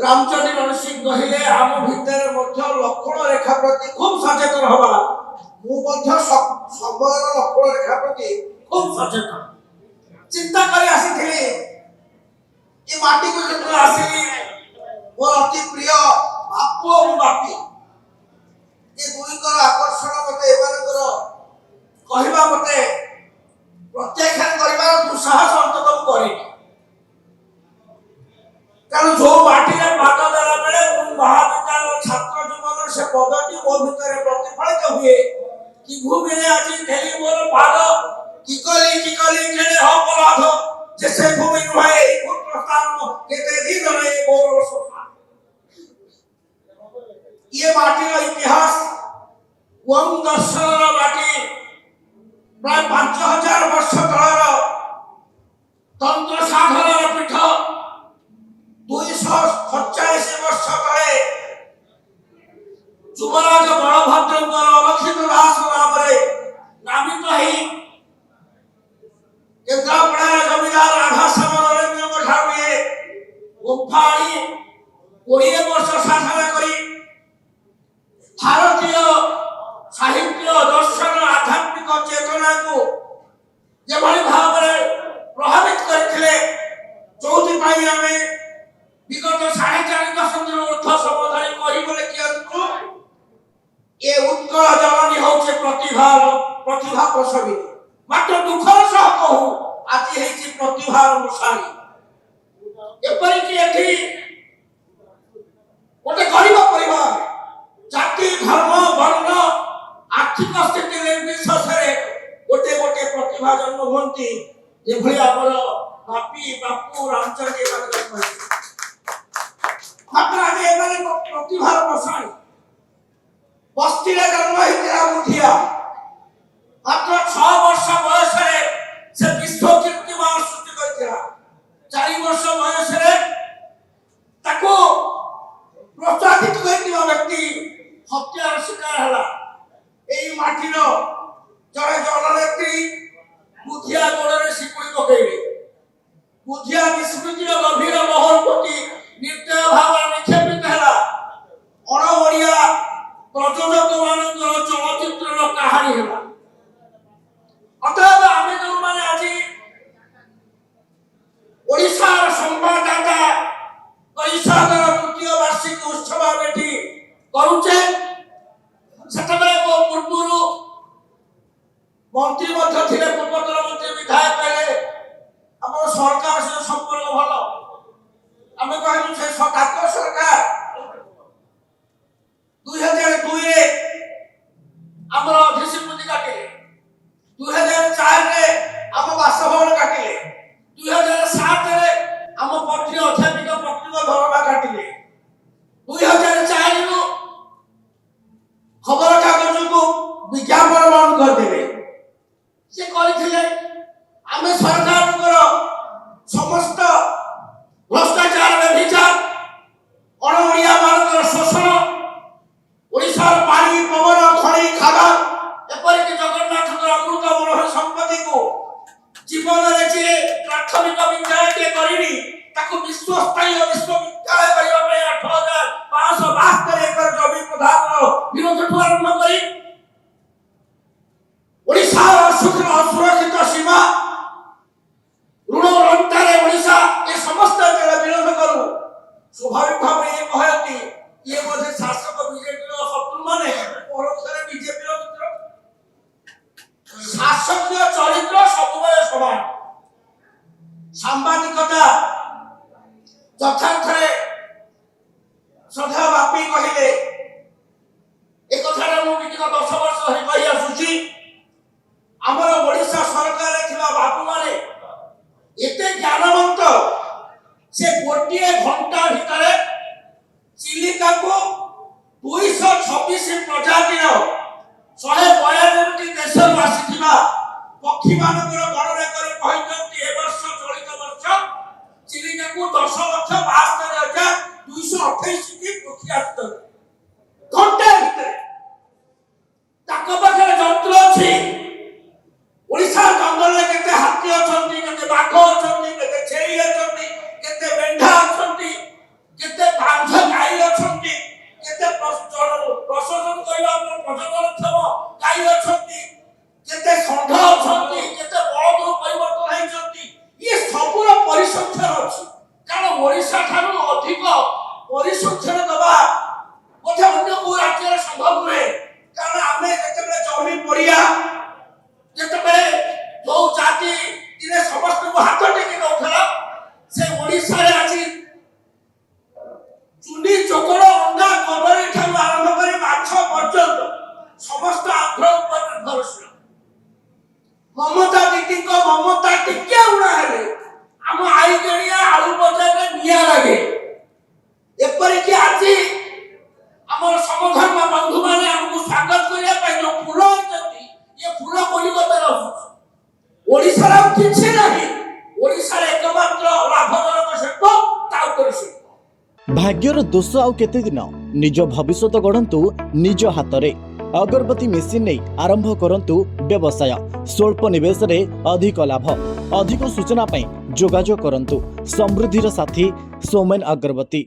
रामचंद्र रणसिंह कहले आम भितर लक्षण रेखा प्रति खूब सचेतन हवा समय लक्षण रेखा प्रति खूब सचेतन चिंता कर माटी को जो आसिली मोर अति प्रिय बापू और बापी ये दुईकर आकर्षण मते कहवा मते प्रत्याख्यान कर दुस्साहस अंतत करी कारण जो माटी पाद देला बेले महाविद्यालय छात्र जीवन से पदटी मो भितर प्रतिफलित हुए कि भूमि आज ढेली मोर पाद किकली खेले अपराध जैसे भूमि नुहाए पुत्रस्थान केते दिन रहे मोर सोफा ये माटी का इतिहास वम दर्शन माटी प्राय 5000 वर्ष तलर तंत्र साधन पीठ 247 वर्ष तले जुबराज बलभद्र अलक्षित दास नाम नामित ही केन्द्रापड़ा जमीदार राधा सामरेन्द्र ठाकुर गुंफा 20 वर्ष शासन करी भारतीय साहित्य दर्शन आध्यात्मिक चेतना को जेभली भाव प्रभावित करथिले चौथी पाई आमे विगत 4.5 दशक ऊर्ध समधारी कही बोले किंतु ये उत्कल जननी होचे प्रतिभा प्रसवी मात्र दुखर सह कहू आज हेची प्रतिभार मुसारी एपरि कि एठी गोटे गरीब परिवार जाति धर्म वर्ण आर्थिक स्थिति निर्विशेष गोटे गोटे प्रतिभा जन्म हुंती जेभली आमर बापी बापू रामचंद्र मात्र आज एमाने प्रतिभार मसाणी बस्ती जन्म होता मुठिया मात्र 6 वर्ष बयस से विश्व कीर्तिमान सृष्टि करथिला 4 वर्ष बयस ताको प्रोत्साहित करथिबा व्यक्ति हत्यार शिकार हला एई माटीर जड़े जननेत्री मुठिया गोड़े शिकुड़ी पकेइले मुठिया विस्मृतिर गभीर महल प्रति निर्दय भाव निक्षेपित है अणओडिया प्रयोजक मान चलचित्र कहानी है अतएव आम जो मैंने आज ओडिशार संवाददाता परिषदर 3य वार्षिक उत्सव बेटी करुचे पूर्व मंत्री पूर्वतन मंत्री विधायक कहले आम सरकार से संपर्क भल आम कहलु से डाक्टर सरकार 2002 रे हमर अधिस्मृति काटिले 2004 रे हम बासभवन काटिले 2007 रे हम पत्री अध्यापिक पत्रिका दरमा काटिले 2004 नु खबर कागज को विज्ञापन बंद कर देले से करिथिले आमे सरकार समस्त भ्रष्टाचार व्यभिचार अणओडिया मानकर शोषण ओडिशार पानी पवन खनि खादान एपरिक जगन्नाथ अमृत मनोहर संपत्ति को जीवन रे जे प्राथमिक विद्यालय करिनी ताको विश्वस्तायी विश्वविद्यालय करिया पे 8572 एकड़ जमीन प्रधान विरोध आरंभ करी ओडिशार असुरक्षित सीमा ऋण रंतारे ओडिशा ये समस्त विरोध करू स्वाभाविक भाव ये कहती ये मध्य शासक बीजेपी शत्रु माने परोक्षरे बीजेपी मित्र शासक चरित्र सबुबले समान सांबादिकता यथार्थरे श्रद्धा बापी कहले एक कथारे मु विगत 10 वर्ष धरि कहि आसुची हमर ओडिशा सरकार थिबा बापू माने एते ज्ञानवंत से गोटिए घंटा भितर चिलिका को 226 प्रजातिर 192 देश आसीथिबा पक्षी मानकर गणना कर कहते ए वर्ष चलित वर्ष चिलिका को 10,72,228 की पक्षी आसत घंटा भितर ताको पाखरे जंत्र अछि ओडिशा जंगल में केते हाथी अछंती केते बाघ अछंती केते छेरी अछंती केते मेंढा अछंती केते परिसंख्यान दबा बोधे अन्य को राज्य संभव नुहे कारण आम जिते जमी पड़िया जिते जो जाति दिने समस्त को हाथ टेकी नौला से ओडिशा रे आज चुनी चोकड़ अंडा कबरी ठारू आरंभ कर माछ पर्यंत समस्त आग्रह पर निर्भरशील ममता दीदी को ममता टिके उड़ा है आम आई गणिया आलू बजार में निया लगे एपरि कि आज हमर समधर्म बंधु माने हमको स्वागत करिया पाई जो फूल होती ये फूल कलिकता रहू ओडिसा रा किछि नाही ओडिसा रे एकमात्र लाभजनक शिल्प ताउतरी शिल्प भाग्यर दोष आउ केते दिन निज भविष्यत गढ़ंतु निज हाथ रे अगरबत्ती मेसिन नहीं आरंभ करंतु व्यवसाय स्वल्प निवेश रे अधिक लाभ अधिक सूचना पाई जोगाजोग करंतु समृद्धिर साथी सोमेन अगरबत्ती।